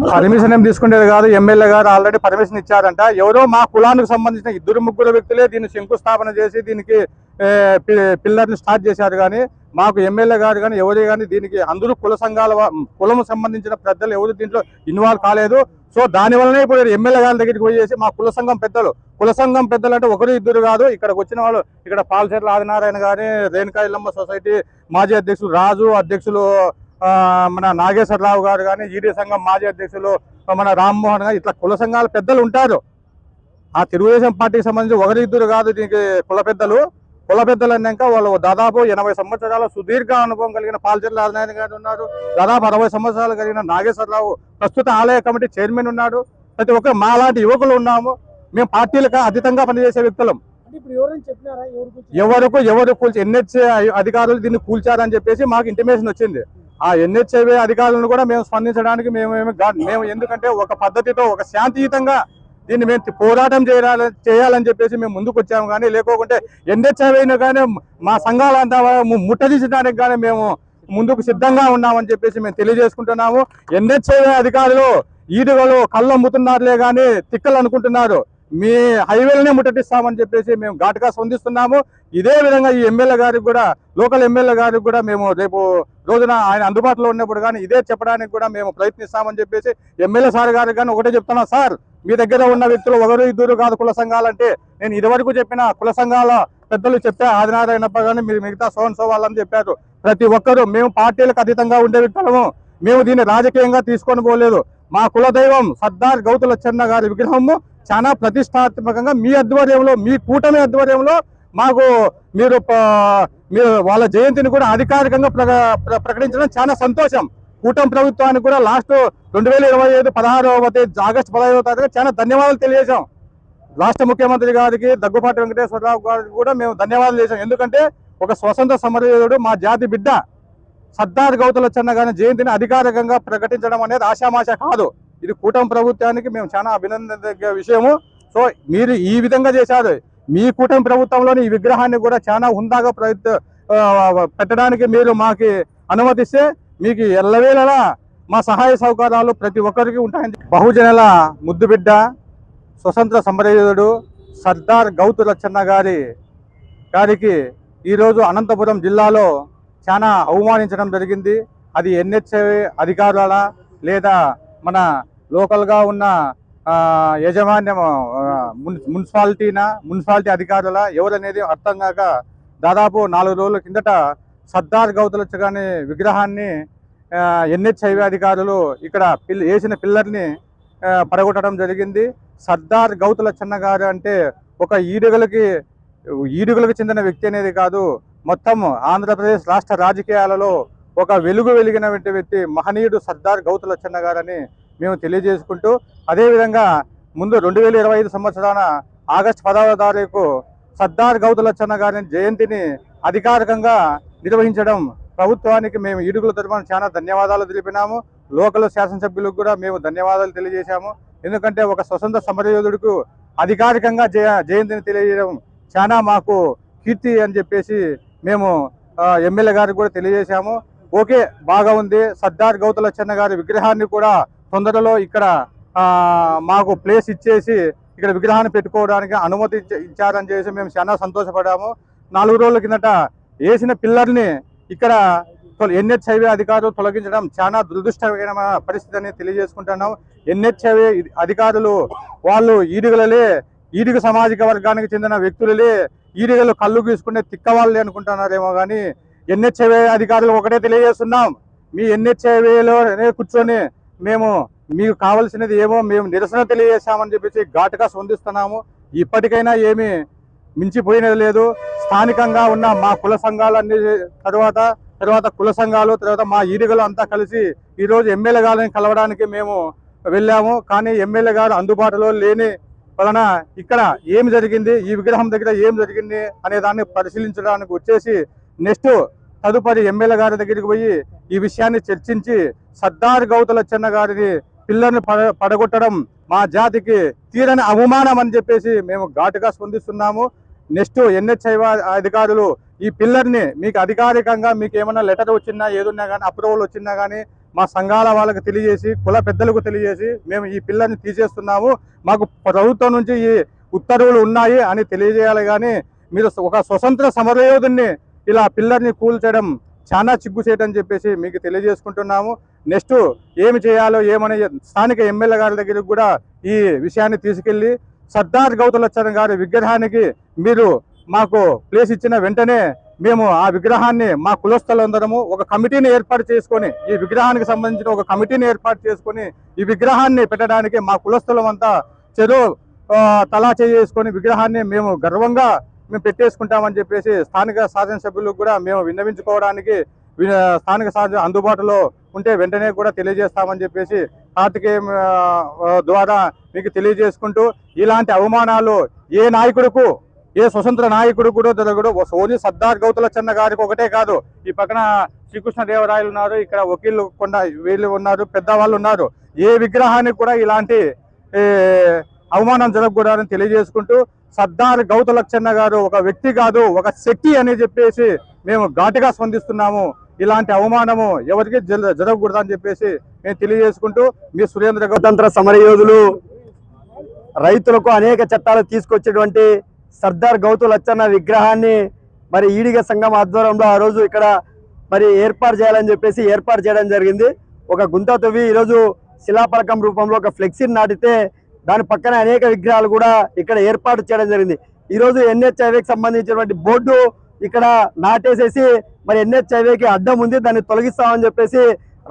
Permission ఏం తీసుకునేది కాదు. ఎమ్మెల్యే గారు ఆల్రెడీ పర్మిషన్ ఇచ్చారంట. ఎవరో మా కులానికి సంబంధించిన 2-3 వ్యక్తులే దీన్ని శంకుస్థాపన చేసి దీనికి పిల్లర్ని స్టార్ట్ చేశారు. కానీ మాకు ఎమ్మెల్యే గారు కానీ ఎవరు కానీ దీనికి అందరూ కులం సంబంధించిన పెద్దలు ఎవరు దీంట్లో ఇన్వాల్వ్ కాలేదు. సో దానివల్లనే ఇప్పుడు ఎమ్మెల్యే గారి దగ్గరికి పోయేసి మా కుల సంఘం పెద్దలు అంటే 1-2 కాదు. ఇక్కడికి వచ్చిన వాళ్ళు ఇక్కడ పాలచెర్ల ఆదినారాయణ గారి, రేణుకా ఎల్లమ్మ సొసైటీ మాజీ అధ్యక్షులు రాజు, అధ్యక్షులు మన నాగేశ్వరరావు గారు కానీ, ఈడీ సంఘం మాజీ అధ్యక్షులు మన రామ్మోహన్ గారు, ఇట్లా కుల సంఘాల పెద్దలు ఉంటారు. ఆ తెలుగుదేశం పార్టీకి సంబంధించి 1-2 కాదు దీనికి కుల పెద్దలు అన్నాక వాళ్ళు దాదాపు 80 సంవత్సరాల సుదీర్ఘ అనుభవం కలిగిన పాలచెర్ల ఆదినారాయణ గారు ఉన్నారు. దాదాపు 60 సంవత్సరాలు కలిగిన నాగేశ్వరరావు ప్రస్తుత ఆలయ కమిటీ చైర్మన్ ఉన్నాడు. ప్రతి ఒక్క మా లాంటి యువకులు ఉన్నాము. మేము పార్టీలకు అతీతంగా పనిచేసే వ్యక్తులం. ఎవరు కూల్చి ఎన్హెచ్ఏ అధికారులు దీన్ని కూల్చారని చెప్పేసి మాకు ఇంటిమేషన్ వచ్చింది. ఆ ఎన్హెచ్ఐ అధికారులను కూడా మేము స్పందించడానికి మేము ఎందుకంటే ఒక పద్ధతితో ఒక శాంతియుతంగా దీన్ని మేము పోరాటం చేయాలని చెప్పేసి మేము ముందుకు వచ్చాము. కానీ లేకోకుంటే ఎన్హెచ్ఐని కానీ మా సంఘాలంతా ముట్టదీసడానికి కానీ మేము ముందుకు సిద్ధంగా ఉన్నామని చెప్పేసి మేము తెలియజేసుకుంటున్నాము. ఎన్హెచ్ఐ అధికారులు ఈడుగలు కళ్ళు అమ్ముతున్నారులే కానీ తిక్కలు అనుకుంటున్నారు. మీ హైవేలనే ముట్టడిస్తామని చెప్పేసి మేము ఘాటుగా స్పందిస్తున్నాము. ఇదే విధంగా ఈ ఎమ్మెల్యే గారికి కూడా, లోకల్ ఎమ్మెల్యే గారికి కూడా మేము రేపు రోజున ఆయన అందుబాటులో ఉన్నప్పుడు కానీ ఇదే చెప్పడానికి కూడా మేము ప్రయత్నిస్తామని చెప్పేసి ఎమ్మెల్యే సార్ గారికి కానీ ఒకటే చెప్తున్నా. సార్, మీ దగ్గర ఉన్న వ్యక్తులు 1-2 కాదు కుల సంఘాలంటే, నేను ఇదివరకు చెప్పిన కుల సంఘాల పెద్దలు చెప్పా, ఆదినారాయణప్ప కానీ మీరు మిగతా సోన్సో వాళ్ళని చెప్పారు. ప్రతి ఒక్కరూ మేము పార్టీలకు అతీతంగా ఉండే వ్యక్తులము. మేము దీన్ని రాజకీయంగా తీసుకొని పోలేదు. మా కులదైవం సర్దార్ గౌతు లచ్చన్న గారి విగ్రహము చాలా ప్రతిష్టాత్మకంగా మీ ఆధ్వర్యంలో, మీ కూటమి ఆధ్వర్యంలో మాకు మీరు వాళ్ళ జయంతిని కూడా అధికారికంగా ప్రకటించడం చాలా సంతోషం. కూటమి ప్రభుత్వానికి కూడా లాస్ట్ 2025 ఆగస్టు 15వ తారీఖు చాలా ధన్యవాదాలు తెలియజేశాం. రాష్ట్ర ముఖ్యమంత్రి గారికి, దగ్గుపాటి వెంకటేశ్వరరావు గారికి కూడా మేము ధన్యవాదాలు చేశాం. ఎందుకంటే ఒక స్వతంత్ర సమరయోధుడు, మా జాతి బిడ్డ సర్దార్ గౌతు లచ్చన్న గారి జయంతిని అధికారికంగా ప్రకటించడం అనేది ఆషామాష కాదు. ఇది కూటమి ప్రభుత్వానికి మేము చాలా అభినందన విషయము. సో మీరు ఈ విధంగా చేశారు. మీ కూటమి ప్రభుత్వంలోని ఈ విగ్రహాన్ని కూడా చాలా హుందాగా పెట్టడానికి మీరు మాకు అనుమతిస్తే మీకు ఎల్లవేళలా మా సహాయ సహకారాలు ప్రతి ఒక్కరికి ఉంటాయని. బహుజనుల ముద్దుబిడ్డ, స్వతంత్ర సమరయోధుడు సర్దార్ గౌతు లచ్చన్న గారికి ఈరోజు అనంతపురం జిల్లాలో చాలా అవమానించడం జరిగింది. అది ఎన్హెచ్ఐ అధికారుల లేదా మన లోకల్గా ఉన్న యాజమాన్యం మున్సిపాలిటీ అధికారుల ఎవరనేది అర్థం కాక దాదాపు 4 రోజుల కిందట సర్దార్ గౌతు లచ్చన్న విగ్రహాన్ని ఎన్హెచ్ఐ అధికారులు ఇక్కడ వేసిన పిల్లర్ని పడగొట్టడం జరిగింది. సర్దార్ గౌతు లచ్చన్న గారు అంటే ఒక ఈడుగులకు చెందిన వ్యక్తి అనేది కాదు, మొత్తం ఆంధ్రప్రదేశ్ రాష్ట్ర రాజకీయాలలో ఒక వెలిగినటువంటి వ్యక్తి మహనీయుడు సర్దార్ గౌతు లచ్చన్న గారని మేము తెలియజేసుకుంటూ, అదేవిధంగా ముందు 2025 సంవత్సరాన ఆగస్టు 10వ తారీఖు సర్దార్ గౌతు లచ్చన్న గారి జయంతిని అధికారికంగా నిర్వహించడం ప్రభుత్వానికి మేము ఈడుగుల తరఫున చాలా ధన్యవాదాలు తెలిపినాము. లోకల్ శాసనసభ్యులకు కూడా మేము ధన్యవాదాలు తెలియజేశాము. ఎందుకంటే ఒక స్వతంత్ర సమరయోధుడికి అధికారికంగా జయంతిని తెలియజేయడం చాలా మాకు కీర్తి అని చెప్పేసి మేము ఎమ్మెల్యే గారికి కూడా తెలియజేశాము. ఓకే, బాగా ఉంది. సర్దార్ గౌతు లచ్చన్న గారి విగ్రహాన్ని కూడా తొందరలో ఇక్కడ మాకు ప్లేస్ ఇచ్చేసి ఇక్కడ విగ్రహాన్ని పెట్టుకోవడానికి అనుమతి ఇచ్చారని చేసి మేము చాలా సంతోషపడాము. 4 రోజుల కిందట వేసిన పిల్లర్ని ఇక్కడ ఎన్హెచ్ఐ అధికారులు తొలగించడం చాలా దురదృష్టకరమైన పరిస్థితి అని తెలియజేసుకుంటున్నాం. ఎన్హెచ్ఐ అధికారులు వాళ్ళు ఈడుగు సామాజిక వర్గానికి చెందిన వ్యక్తులే, ఈడుగలు కళ్ళు గీసుకునే తిక్కవాళ్ళే అనుకుంటున్నారేమో కానీ ఎన్హెచ్ఐ అధికారులు ఒకటే తెలియజేస్తున్నాం. మీ ఎన్హెచ్ఐలోనే కూర్చొని మీకు కావాల్సినది ఏమో మేము నిరసన తెలియజేశామని చెప్పేసి ఘాటుగా స్పందిస్తున్నాము. ఇప్పటికైనా ఏమీ మించిపోయినది లేదు. స్థానికంగా ఉన్న మా కుల సంఘాలన్నీ తర్వాత కుల సంఘాలు తర్వాత మా ఈడుగలు అంతా కలిసి ఈరోజు ఎమ్మెల్యే గారిని కలవడానికి మేము వెళ్ళాము. కానీ ఎమ్మెల్యే గారు అందుబాటులో లేని వలన ఇక్కడ ఏమి జరిగింది, ఈ విగ్రహం దగ్గర ఏం జరిగింది అనే దాన్ని పరిశీలించడానికి వచ్చేసి తదుపరి ఎమ్మెల్యే గారి దగ్గరికి పోయి ఈ విషయాన్ని చర్చించి సర్దార్ గౌతు లచ్చన్న గారిని పిల్లర్ని పడగొట్టడం మా జాతికి తీరని అవమానం అని చెప్పేసి మేము ఘాటుగా స్పందిస్తున్నాము. ఎన్హెచ్ఐ అధికారులు ఈ పిల్లర్ని మీకు అధికారికంగా మీకు ఏమైనా లెటర్ వచ్చినా ఏదున్నా కానీ అప్రూవల్ వచ్చినా కానీ మా సంఘాల వాళ్ళకి తెలియజేసి కుల పెద్దలకు తెలియజేసి మేము ఈ పిల్లల్ని తీసేస్తున్నాము, మాకు ప్రభుత్వం నుంచి ఈ ఉత్తర్వులు ఉన్నాయి అని తెలియజేయాలి. కానీ మీరు ఒక స్వతంత్ర సమరయోధుని ఇలా పిల్లర్ని కూల్చడం చాలా చిగ్గు చేయటని చెప్పేసి మీకు తెలియజేసుకుంటున్నాము. నెక్స్ట్ ఏమి చేయాలో ఏమని స్థానిక ఎమ్మెల్యే గారి దగ్గరికి కూడా ఈ విషయాన్ని తీసుకెళ్లి సర్దార్ గౌతులచ్చన్న గారి విగ్రహానికి మీరు మాకు ప్లేస్ ఇచ్చిన వెంటనే మేము ఆ విగ్రహాన్ని మా కులస్థలందరము ఒక కమిటీని ఏర్పాటు చేసుకొని ఈ విగ్రహానికి సంబంధించిన ఒక కమిటీని ఏర్పాటు చేసుకొని ఈ విగ్రహాన్ని పెట్టడానికి మా కులస్థలం అంతా చెరువు తలా చేసుకొని విగ్రహాన్ని మేము గర్వంగా మేము పెట్టేసుకుంటామని చెప్పేసి స్థానిక శాసనసభ్యులకు కూడా మేము విన్నవించుకోవడానికి స్థానిక అందుబాటులో ఉంటే వెంటనే కూడా తెలియజేస్తామని చెప్పేసి కార్తికేయం ద్వారా మీకు తెలియజేసుకుంటూ ఇలాంటి అవమానాలు ఏ నాయకుడుకు ఏ స్వతంత్ర నాయకుడు కూడా జరగడు. ఓన్లీ సర్దార్ గౌతులచ్చన్న గారికి ఒకటే కాదు, ఈ పక్కన శ్రీకృష్ణదేవరాయలు ఉన్నారు, ఇక్కడ వకీళ్ళు కొండ వీళ్ళు ఉన్నారు, పెద్దవాళ్ళు ఉన్నారు. ఏ విగ్రహానికి కూడా ఇలాంటి అవమానం జరగకూడదని తెలియజేసుకుంటూ సర్దార్ గౌతులచ్చన్న గారు ఒక వ్యక్తి కాదు, ఒక శక్తి అని చెప్పేసి మేము ఘాటుగా స్పందిస్తున్నాము. ఇలాంటి అవమానము ఎవరికి జరగకూడదని చెప్పేసి మేము తెలియజేసుకుంటూ మీ సురేంద్ర స్వతంత్ర సమరయోధులు రైతులకు అనేక చట్టాలు తీసుకొచ్చేటువంటి సర్దార్ గౌతులచ్చన్న విగ్రహాన్ని మరి ఈడిగ సంఘం ఆధ్వర్యంలో ఆ రోజు ఇక్కడ మరి ఏర్పాటు చేయాలని చెప్పేసి ఏర్పాటు చేయడం జరిగింది. ఒక గుంత తవ్వి ఈరోజు శిలాఫలకం రూపంలో ఒక ఫ్లెక్సీని నాటితే దాని పక్కన అనేక విగ్రహాలు కూడా ఇక్కడ ఏర్పాటు చేయడం జరిగింది. ఈరోజు NHIVకి సంబంధించినటువంటి బోర్డు ఇక్కడ నాటేసేసి మరి NHIVకి అడ్డం ఉంది, దాన్ని తొలగిస్తామని చెప్పేసి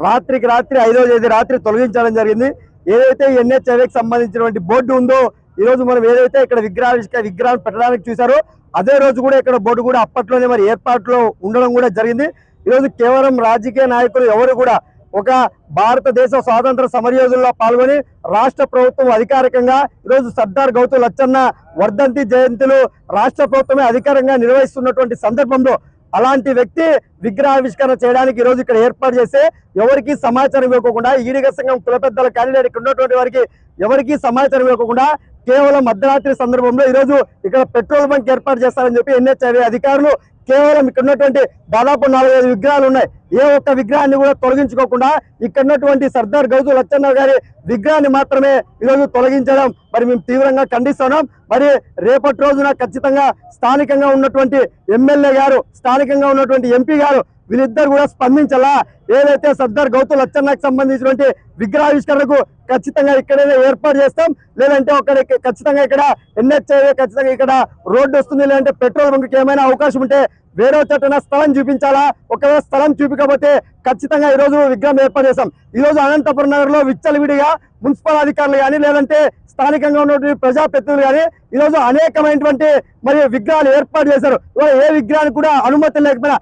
రాత్రికి రాత్రి 5వ తేదీ రాత్రి తొలగించడం జరిగింది. ఏదైతే NHIVకి సంబంధించినటువంటి బోర్డు ఉందో ఈరోజు మనం ఏదైతే ఇక్కడ విగ్రహం పెట్టడానికి చూసారో అదే రోజు కూడా ఇక్కడ బోర్డు కూడా అప్పట్లోనే మరి ఏర్పాట్లో ఉండడం కూడా జరిగింది. ఈరోజు కేవలం రాజకీయ నాయకులు ఎవరు కూడా ఒక భారతదేశ స్వాతంత్ర సమరయోధుల్లో పాల్గొని రాష్ట్ర ప్రభుత్వం అధికారికంగా ఈరోజు సర్దార్ గౌతులచ్చన్న వర్ధంతి జయంతులు రాష్ట్ర ప్రభుత్వమే అధికారంగా నిర్వహిస్తున్నటువంటి సందర్భంలో అలాంటి వ్యక్తి విగ్రహావిష్కరణ చేయడానికి ఈరోజు ఇక్కడ ఏర్పాటు చేస్తే ఎవరికి సమాచారం ఇవ్వకుండా ఈడిగ సంఘం కుల పెద్దల క్యాండిడేట్ ఇక్కడ ఉన్నటువంటి వారికి ఎవరికి సమాచారం ఇవ్వకుండా కేవలం మధ్యరాత్రి సందర్భంలో ఈరోజు ఇక్కడ పెట్రోల్ బంక్ ఏర్పాటు చేస్తారని చెప్పి NHIV అధికారులు కేవలం ఇక్కడ ఉన్నటువంటి దాదాపు 4-5 విగ్రహాలు ఉన్నాయి, ఏ ఒక్క విగ్రహాన్ని కూడా తొలగించుకోకుండా ఇక్కడ ఉన్నటువంటి సర్దార్ గౌతులచ్చన్న గారి విగ్రహాన్ని మాత్రమే ఈరోజు తొలగించడం మరి మేము తీవ్రంగా ఖండిస్తున్నాం. మరి రేపటి రోజున ఖచ్చితంగా స్థానికంగా ఉన్నటువంటి ఎమ్మెల్యే గారు, స్థానికంగా ఉన్నటువంటి MP గారు వీళ్ళిద్దరు కూడా స్పందించాలా. ఏదైతే సర్దార్ గౌతులచ్చన్నకు సంబంధించినటువంటి విగ్రహావిష్కరణకు ఖచ్చితంగా ఇక్కడైనా ఏర్పాటు చేస్తాం, లేదంటే ఖచ్చితంగా ఇక్కడ NHIV ఖచ్చితంగా ఇక్కడ రోడ్డు వస్తుంది, లేదంటే పెట్రోల్ బంక్కి ఏమైనా అవకాశం ఉంటే వేరే చోటన స్థలం చూపించాలా. ఒకవేళ స్థలం చూపించకపోతే ఖచ్చితంగా ఈరోజు విగ్రహం ఏర్పాటు చేస్తాం. ఈరోజు అనంతపురం నగర్లో విచ్చలవిడిగా మున్సిపల్ అధికారులు కానీ లేదంటే స్థానికంగా ఉన్నటువంటి ప్రజాప్రతినిధులు కానీ ఈరోజు అనేకమైనటువంటి మరి విగ్రహాలు ఏర్పాటు చేశారు. ఏ విగ్రహానికి కూడా అనుమతి లేకపోయినా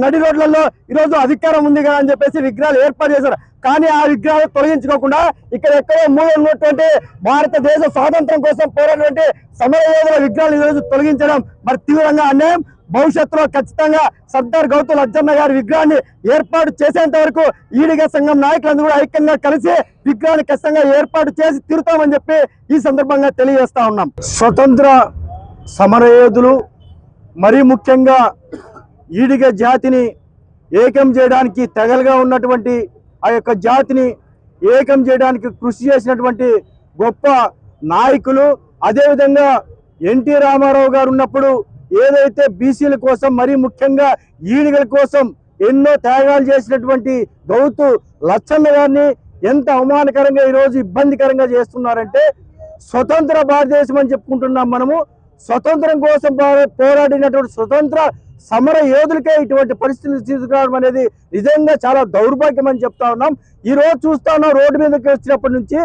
నడి రోడ్లలో ఈరోజు అధికారం ఉంది కదా అని చెప్పేసి విగ్రహాలు ఏర్పాటు చేశారు. కానీ ఆ విగ్రహాలు తొలగించుకోకుండా ఇక్కడ ఎక్కడో మూల ఉన్నటువంటి భారతదేశ స్వాతంత్రం కోసం పోరాడినటువంటి సమరయోధుల విగ్రహాలు ఈరోజు తొలగించడం మరి తీవ్రంగా అన్యాయం. భవిష్యత్తులో ఖచ్చితంగా సర్దార్ గౌతులచ్చన్న గారి విగ్రహాన్ని ఏర్పాటు చేసేంత వరకు ఈడిగ సంఘం నాయకులందరూ కూడా ఐక్యంగా కలిసి విగ్రహాన్ని ఖచ్చితంగా ఏర్పాటు చేసి తీరుతామని చెప్పి ఈ సందర్భంగా తెలియజేస్తా ఉన్నాం. స్వతంత్ర సమరయోధులు మరీ ముఖ్యంగా ఈడిగ జాతిని ఏకం చేయడానికి తెగలుగా ఉన్నటువంటి ఆ యొక్క జాతిని ఏకం చేయడానికి కృషి చేసినటువంటి గొప్ప నాయకులు. అదేవిధంగా ఎన్టీ రామారావు గారు ఉన్నప్పుడు ఏదైతే బీసీల కోసం మరీ ముఖ్యంగా ఈడిగల కోసం ఎన్నో త్యాగాలు చేసినటువంటి గౌతులచ్చన్న గారిని ఎంత అవమానకరంగా ఈరోజు ఇబ్బందికరంగా చేస్తున్నారంటే, స్వతంత్ర భారతదేశం అని చెప్పుకుంటున్నాం మనము, స్వతంత్రం కోసం పోరాడినటువంటి స్వతంత్ర సమర యోధులకే ఇటువంటి పరిస్థితులు తీసుకురావడం అనేది నిజంగా చాలా దౌర్భాగ్యం అని చెప్తా ఉన్నాం. ఈ రోజు చూస్తా ఉన్నాం, రోడ్డు మీదకి వచ్చినప్పటి నుంచి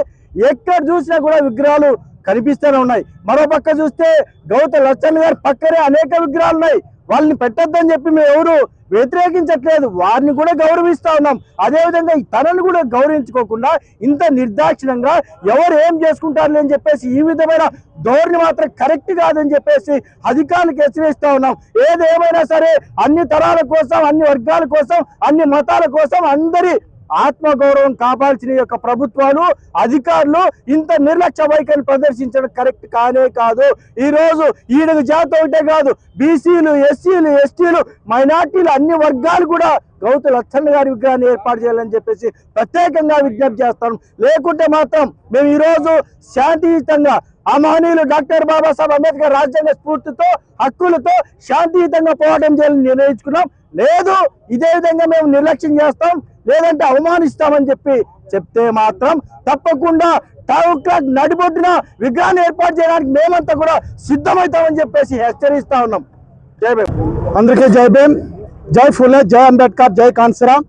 ఎక్కడ చూసినా కూడా విగ్రహాలు కనిపిస్తూనే ఉన్నాయి. మరో పక్క చూస్తే గౌతులచ్చన్న గారి పక్కనే అనేక విగ్రహాలు ఉన్నాయి. వాళ్ళని పెట్టొద్దని చెప్పి మేము ఎవరు వ్యతిరేకించట్లేదు, వారిని కూడా గౌరవిస్తా ఉన్నాం. అదేవిధంగా తనను కూడా గౌరవించుకోకుండా ఇంత నిర్దాక్షిణంగా ఎవరు ఏం చేసుకుంటారు అని చెప్పేసి ఈ విధమైన ధోరణి మాత్రం కరెక్ట్ కాదని చెప్పేసి అధికారులకు హెచ్చరిస్తా ఉన్నాం. ఏదేమైనా సరే అన్ని తరాల కోసం, అన్ని వర్గాల కోసం, అన్ని మతాల కోసం, అందరి ఆత్మగౌరవం కాపాల్సిన యొక్క ప్రభుత్వాలు అధికారులు ఇంత నిర్లక్ష్య వైఖరిని ప్రదర్శించడం కరెక్ట్ కానే కాదు. ఈ రోజు ఈడగ జాతి ఒకటే కాదు, బీసీలు, ఎస్సీలు, ఎస్టీలు, మైనార్టీలు అన్ని వర్గాలు కూడా గౌతు లచ్చన్న గారి విగ్రహాన్ని ఏర్పాటు చేయాలని చెప్పేసి ప్రత్యేకంగా విజ్ఞప్తి చేస్తాం. లేకుంటే మాత్రం మేము ఈరోజు శాంతియుతంగా ఆ మహనీయులు డాక్టర్ బాబాసాహెబ్ అంబేద్కర్ రాజ్యాంగ స్ఫూర్తితో హక్కులతో శాంతియుతంగా పోరాటం చేయాలని నిర్ణయించుకున్నాం. లేదు ఇదే విధంగా మేము నిర్లక్ష్యం చేస్తాం, లేదంటే అవమానిస్తామని చెప్తే మాత్రం తప్పకుండా టౌన్ క్లాక్ నడిబొడ్డున విగ్రహాన్ని ఏర్పాటు చేయడానికి మేమంతా కూడా సిద్ధమవుతామని చెప్పేసి హెచ్చరిస్తా ఉన్నాం. జై భీమ్. అందరికీ జై భీమ్, జై ఫులే, జై అంబేద్కర్, జై కాన్సరామ్.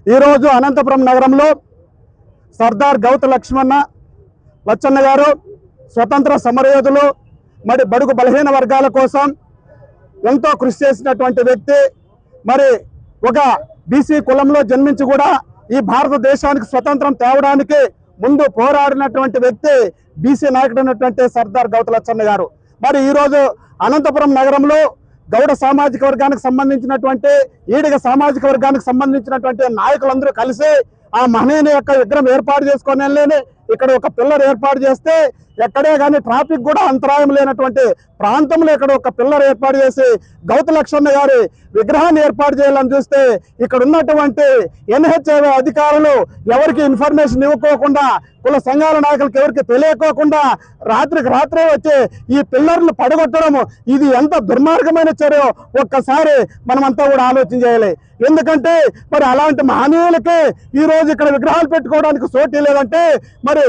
ఈరోజు అనంతపురం నగరంలో సర్దార్ గౌతు లచ్చన్న గారు స్వతంత్ర సమరయోధులు, మరి బడుగు బలహీన వర్గాల కోసం ఎంతో కృషి చేసినటువంటి వ్యక్తి. మరి ఒక బీసీ కులంలో జన్మించి కూడా ఈ భారతదేశానికి స్వతంత్రం తేవడానికి ముందు పోరాడినటువంటి వ్యక్తి బీసీ నాయకుడు అయినటువంటి సర్దార్ గౌతు లచ్చన్న గారు. మరి ఈరోజు అనంతపురం నగరంలో గౌడ సామాజిక వర్గానికి సంబంధించినటువంటి, ఈడిగ సామాజిక వర్గానికి సంబంధించినటువంటి నాయకులందరూ కలిసి ఆ మహనీయుని యొక్క విగ్రహం ఏర్పాటు చేసుకొని ఇక్కడ ఒక పిల్లర్ ఏర్పాటు చేస్తే ఎక్కడే కానీ ట్రాఫిక్ కూడా అంతరాయం లేనటువంటి ప్రాంతంలో ఇక్కడ ఒక పిల్లర్ ఏర్పాటు చేసి గౌతు లచ్చన్న గారి విగ్రహాన్ని ఏర్పాటు చేయాలని చూస్తే ఇక్కడ ఉన్నటువంటి NHAI అధికారులు ఎవరికి ఇన్ఫర్మేషన్ ఇవ్వకోకుండా, కుల సంఘాల నాయకులకు ఎవరికి తెలియకోకుండా రాత్రికి రాత్రే వచ్చి ఈ పిల్లర్లు పడగొట్టడము ఇది ఎంత దుర్మార్గమైన చర్య ఒక్కసారి మనమంతా కూడా ఆలోచన చేయాలి. ఎందుకంటే మరి అలాంటి మహనీయులకి ఈ రోజు ఇక్కడ విగ్రహాలు పెట్టుకోవడానికి చోటు లేదంటే మరి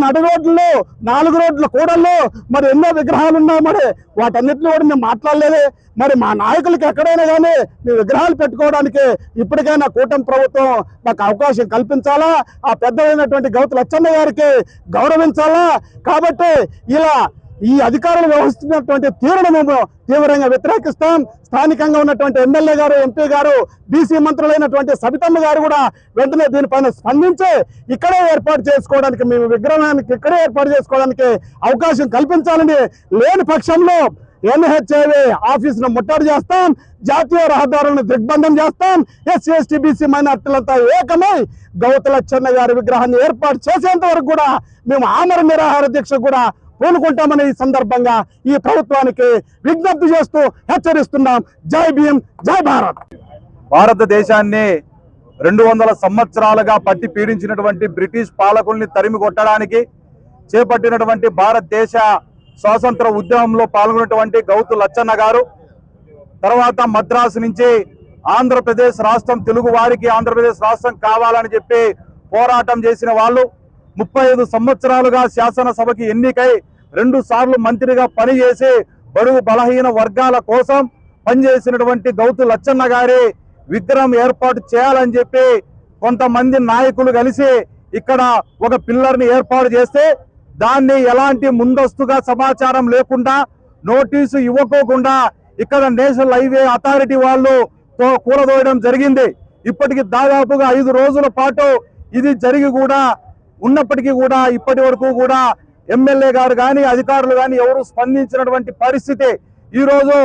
నడు రోడ్లలో 4 రోడ్ల కూడల్లో మరి ఎన్నో విగ్రహాలు ఉన్నాయి. మరి వాటన్నిటిని కూడా మేము మాట్లాడలేదే. మరి మా నాయకులకి ఎక్కడైనా కానీ మీ విగ్రహాలు పెట్టుకోవడానికి ఇప్పటికైనా కూటమి ప్రభుత్వం మాకు అవకాశం కల్పించాలా, ఆ పెద్దలైనటువంటి గౌతు లచ్చన్న గారికి గౌరవించాలా. కాబట్టి ఇలా ఈ అధికారులు వ్యవహరిస్తున్నటువంటి తీరును మేము తీవ్రంగా వ్యతిరేకిస్తాం. స్థానికంగా ఉన్నటువంటి ఎమ్మెల్యే గారు, ఎంపీ గారు, బీసీ మంత్రులైనటువంటి సబితమ్మ గారు కూడా వెంటనే దీనిపైన స్పందించి ఇక్కడే ఏర్పాటు చేసుకోవడానికి, మేము విగ్రహానికి ఇక్కడే ఏర్పాటు చేసుకోవడానికి అవకాశం కల్పించాలని, లేని పక్షంలో NHAI ఆఫీసును ముట్టడి చేస్తాం, జాతీయ రహదారులను దిగ్బంధం చేస్తాం. ఎస్సీ, ఎస్టీ, బీసీ మైనార్టీలంతా ఏకమై గౌతు లచ్చన్న గారి విగ్రహాన్ని ఏర్పాటు చేసేంత వరకు కూడా మేము ఆమరణ నిరాహార దీక్ష కూడా పూనుకుంటామని ఈ సందర్భంగా ఈ ప్రభుత్వానికి విజ్ఞప్తి చేస్తూ హెచ్చరిస్తున్నాం. జై భీమ్, జై భారత్. భారతదేశాన్ని 200 సంవత్సరాలుగా పట్టి పీడించినటువంటి బ్రిటిష్ పాలకుల్ని తరిమి కొట్టడానికి చేపట్టినటువంటి భారతదేశ స్వాతంత్ర ఉద్యమంలో పాల్గొన్నటువంటి గౌతు లచ్చన్న గారు, తర్వాత మద్రాసు నుంచి ఆంధ్రప్రదేశ్ రాష్ట్రం, తెలుగు వారికి ఆంధ్రప్రదేశ్ రాష్ట్రం కావాలని చెప్పి పోరాటం చేసిన వాళ్ళు, 35 సంవత్సరాలుగా శాసనసభకి ఎన్నికై 2 సార్లు మంత్రిగా పనిచేసి బడుగు బలహీన వర్గాల కోసం పనిచేసినటువంటి గౌతు లచ్చన్న గారి విగ్రహం ఏర్పాటు చేయాలని చెప్పి కొంతమంది నాయకులు కలిసి ఇక్కడ ఒక పిల్లర్ని ఏర్పాటు చేస్తే దాన్ని ఎలాంటి ముందస్తుగా సమాచారం లేకుండా, నోటీసు ఇవ్వకోకుండా ఇక్కడ నేషనల్ హైవే అథారిటీ వాళ్ళు కూలదోయడం జరిగింది. ఇప్పటికి దాదాపుగా 5 రోజుల పాటు ఇది జరిగి కూడా ఉన్నప్పటికీ కూడా ఇప్పటి వరకు కూడా ఎమ్మెల్యే గారు కానీ అధికారులు కానీ ఎవరు స్పందించినటువంటి పరిస్థితి. ఈ రోజు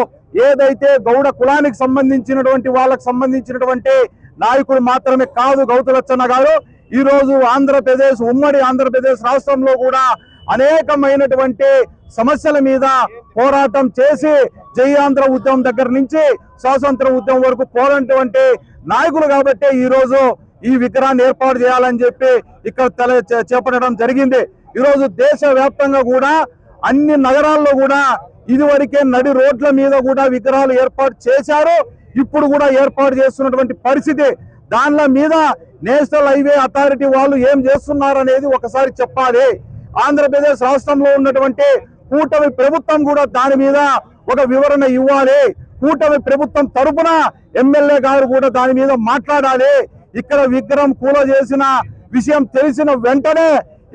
ఏదైతే గౌడ కులానికి సంబంధించినటువంటి వాళ్ళకి సంబంధించినటువంటి నాయకుడు మాత్రమే కాదు గౌతు లచ్చన్న గారు, ఈ రోజు ఆంధ్రప్రదేశ్, ఉమ్మడి ఆంధ్రప్రదేశ్ రాష్ట్రంలో కూడా అనేకమైనటువంటి సమస్యల మీద పోరాటం చేసి జై ఆంధ్ర ఉద్యమం దగ్గర నుంచి స్వాతంత్ర ఉద్యమం వరకు పోరాడినటువంటి నాయకులు కాబట్టి ఈ రోజు ఈ విగ్రహాన్ని ఏర్పాటు చేయాలని చెప్పి ఇక్కడ చేపట్టడం జరిగింది. ఈరోజు దేశవ్యాప్తంగా కూడా అన్ని నగరాల్లో కూడా ఇదివరకే నడి రోడ్ల మీద కూడా విగ్రహాలు ఏర్పాటు చేశారు, ఇప్పుడు కూడా ఏర్పాటు చేస్తున్నటువంటి పరిస్థితి. దానిల మీద నేషనల్ హైవే అథారిటీ వాళ్ళు ఏం చేస్తున్నారు అనేది ఒకసారి చెప్పాలి. ఆంధ్రప్రదేశ్ రాష్ట్రంలో ఉన్నటువంటి కూటమి ప్రభుత్వం కూడా దాని మీద ఒక వివరణ ఇవ్వాలి. కూటమి ప్రభుత్వం తరపున ఎమ్మెల్యే గారు కూడా దాని మీద మాట్లాడాలి. ఇక్కడ విగ్రహం కూల చేసిన విషయం తెలిసిన వెంటనే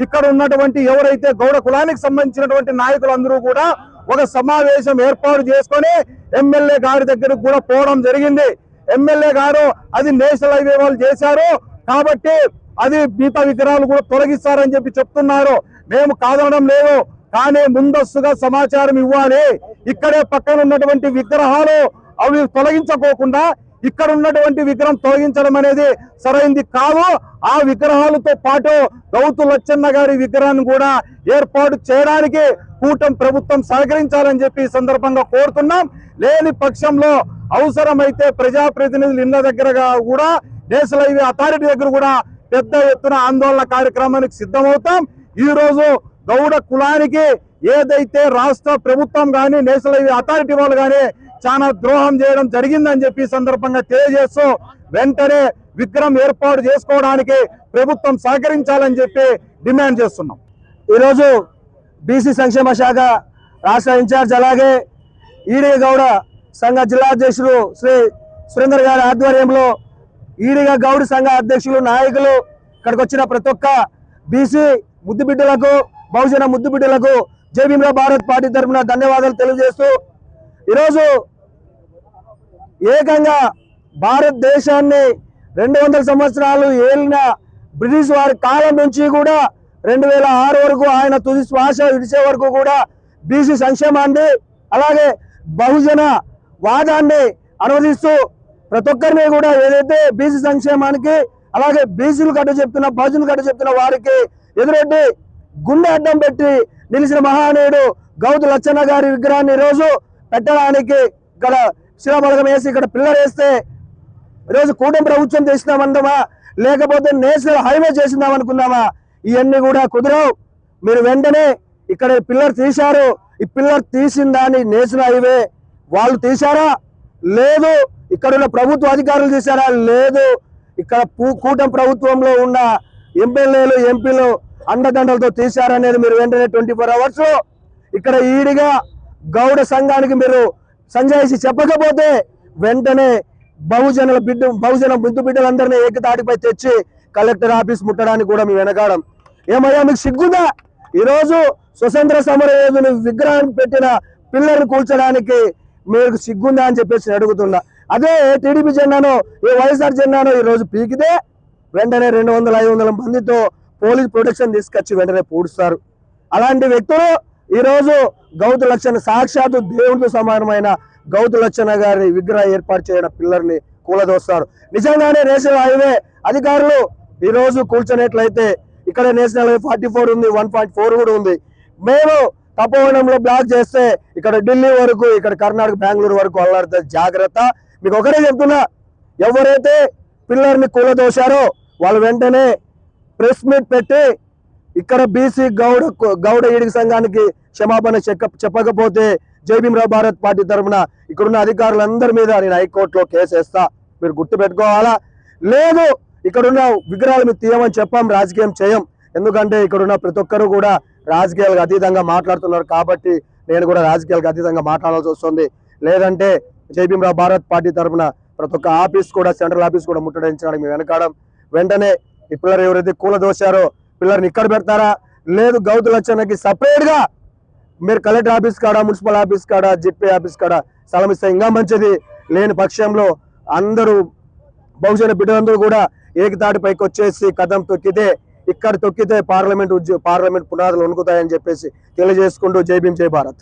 ఇక్కడ ఉన్నటువంటి ఎవరైతే గౌడ కులానికి సంబంధించినటువంటి నాయకులందరూ కూడా ఒక సమావేశం ఏర్పాటు చేసుకొని ఎమ్మెల్యే గారి దగ్గరకు కూడా పోవడం జరిగింది. ఎమ్మెల్యే గారు అది నేషనల్ హైవే వాళ్ళు చేశారు కాబట్టి అది మిగతా విగ్రహాలు కూడా తొలగిస్తారని చెప్పి చెప్తున్నారు. మేము కాదనడం లేదు, కానీ ముందస్తుగా సమాచారం ఇవ్వాలి. ఇక్కడే పక్కన ఉన్నటువంటి విగ్రహాలు అవి తొలగించుకోకుండా ఇక్కడ ఉన్నటువంటి విగ్రహం తొలగించడం అనేది సరైంది కాదు. ఆ విగ్రహాలతో పాటు గౌతు లచ్చన్న గారి విగ్రహాన్ని కూడా ఏర్పాటు చేయడానికి కూటమి ప్రభుత్వం సహకరించాలని చెప్పి ఈ సందర్భంగా కోరుతున్నాం. లేని పక్షంలో అవసరమైతే ప్రజాప్రతినిధులు ఇళ్ల దగ్గరగా కూడా నేషనల్ హైవే అథారిటీ దగ్గర కూడా పెద్ద ఎత్తున ఆందోళన కార్యక్రమానికి సిద్ధమవుతాం. ఈ రోజు గౌడ కులానికి ఏదైతే రాష్ట్ర ప్రభుత్వం కానీ నేషనల్ హైవే అథారిటీ వాళ్ళు కానీ చాలా ద్రోహం చేయడం జరిగిందని చెప్పి సందర్భంగా తెలియజేస్తూ వెంటనే విగ్రహం ఏర్పాటు చేసుకోవడానికి ప్రభుత్వం సహకరించాలని చెప్పి డిమాండ్ చేస్తున్నాం. ఈరోజు బీసీ సంక్షేమ శాఖ రాష్ట్ర ఇన్ఛార్జ్ అలాగే ఈడిగ గౌడ సంఘ జిల్లా అధ్యక్షులు శ్రీ సురేందర్ గారి ఆధ్వర్యంలో ఈడిగ గౌడ సంఘ అధ్యక్షులు నాయకులు ఇక్కడికి వచ్చిన ప్రతి ఒక్క బీసీ ముద్దుబిడ్డలకు బహుజన ముద్దుబిడ్డలకు జై భీమ్రావ్ భారత్ పార్టీ తరఫున ధన్యవాదాలు తెలియజేస్తూ ఈరోజు ఏకంగా భారతదేశాన్ని 200 సంవత్సరాలు ఏలిన బ్రిటిష్ వారి కాలం నుంచి కూడా 2006 వరకు ఆయన తుది శ్వాస విడిచే వరకు కూడా బీసీ సంక్షేమాన్ని అలాగే బహుజన వాదాన్ని అనువదిస్తూ ప్రతి ఒక్కరిని కూడా ఏదైతే బీసీ సంక్షేమానికి అలాగే బీసీలు కట్ట చెప్తున్న బహుజనులు కట్ట చెప్తున్న వారికి ఎదురెడ్డి గుండె అడ్డం పెట్టి నిలిచిన మహానీయుడు గౌతు లచ్చన్న గారి విగ్రహాన్ని ఈరోజు పెట్టడానికి ఇక్కడ శిలాబలగం వేసి ఇక్కడ పిల్లర్ వేస్తే ఈరోజు కూటమి ప్రభుత్వం చేసినామన్నామా లేకపోతే నేషనల్ హైవే చేసినాం అనుకున్నామా? ఇవన్నీ కూడా కుదరవు. మీరు వెంటనే ఇక్కడ పిల్లర్ తీశారు. ఈ పిల్లర్ తీసిన దాన్ని నేషనల్ హైవే వాళ్ళు తీశారా లేదు, ఇక్కడ ఉన్న ప్రభుత్వ అధికారులు తీశారా లేదు, ఇక్కడ కూటమి ప్రభుత్వంలో ఉన్న ఎమ్మెల్యేలు ఎంపీలు అండదండలతో తీశారనేది మీరు వెంటనే 24 అవర్స్ ఇక్కడ ఈడిగా గౌడ సంఘానికి మీరు సంజాయిషి చెప్పకపోతే వెంటనే బహుజన ముద్దు బిడ్డలందరినీ ఏకతాటిపై తెచ్చి కలెక్టర్ ఆఫీస్ ముట్టడానికి కూడా మీ వెనకాడం. ఏమయ్యా మీకు సిగ్గుందా? ఈరోజు స్వతంత్ర సమర యోధుని విగ్రహాన్ని పెట్టిన పిల్లర్ని కూల్చడానికి మీకు సిగ్గుందా అని చెప్పేసి అడుగుతున్నా. అదే టీడీపీ జెండాను ఈ వైఎస్ఆర్ జెండాను ఈరోజు పీకితే వెంటనే 200-500 మందితో పోలీస్ ప్రొటెక్షన్ తీసుకొచ్చి వెంటనే పూడుస్తారు. అలాంటి వ్యక్తులు ఈరోజు గౌతు లచ్చన్న సాక్షాత్తు దేవుడితో సమానమైన గౌతు లచ్చన్న గారి విగ్రహం ఏర్పాటు చేయడం పిల్లర్ని కూలదోస్తారు. నిజంగానే నేషనల్ హైవే అధికారులు ఈరోజు కూల్చొనేట్లయితే ఇక్కడ నేషనల్ హైవే 44 ఉంది, 1.4 కూడా ఉంది. మేము తపోవనంలో బ్లాక్ చేస్తే ఇక్కడ ఢిల్లీ వరకు ఇక్కడ కర్ణాటక బెంగళూరు వరకు అల్లాడుతుంది. జాగ్రత్త. మీకు ఒకటే చెప్తున్నా, ఎవరైతే పిల్లర్ని కూలదోశారో వాళ్ళు వెంటనే ప్రెస్ మీట్ పెట్టి ఇక్కడ బీసీ గౌడ ఈడిగ సంఘానికి క్షమాపణ చెప్పకపోతే జై భీమ్రావ్ భారత్ పార్టీ తరఫున ఇక్కడున్న అధికారులందరి మీద నేను హైకోర్టులో కేసు వేస్తా. మీరు గుర్తు పెట్టుకోవాలా. లేదు ఇక్కడున్న విగ్రహాలు మీరు తీయమని చెప్పాం, రాజకీయం చేయం. ఎందుకంటే ఇక్కడున్న ప్రతి ఒక్కరు కూడా రాజకీయాలకు అతీతంగా మాట్లాడుతున్నారు కాబట్టి నేను కూడా రాజకీయాలకు అతీతంగా మాట్లాడాల్సి వస్తుంది. లేదంటే జై భీమ్రావ్ భారత్ పార్టీ తరఫున ప్రతి ఒక్క ఆఫీస్ కూడా సెంట్రల్ ఆఫీస్ కూడా ముట్టడించడానికి మేము వెనకాడం. వెంటనే ఈ పిల్లర్ ఎవరైతే కూలదోశారో పిల్లర్ని ఇక్కడ పెడతారా లేదు గౌతు లచ్చన్నకి సపరేట్ గా మీరు కలెక్టర్ ఆఫీస్ కాడ మున్సిపల్ ఆఫీస్ కాడ జిడ్పీ ఆఫీస్ కాడ స్థలం ఇస్తే ఇంకా మంచిది. లేని పక్షంలో అందరూ బహుజన బిడ్డలందరూ కూడా ఏకతాటిపైకి వచ్చేసి కదం తొక్కితే ఇక్కడ తొక్కితే పార్లమెంట్ పునాదులు వణుకుతాయని చెప్పేసి తెలియజేసుకుంటూ జై భీమ్ జై భారత్.